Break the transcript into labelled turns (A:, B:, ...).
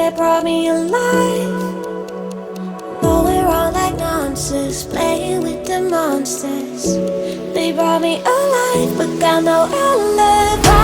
A: that brought me alive. Going around like nonsense, playing with the monsters. They brought me alive, but got no alibi.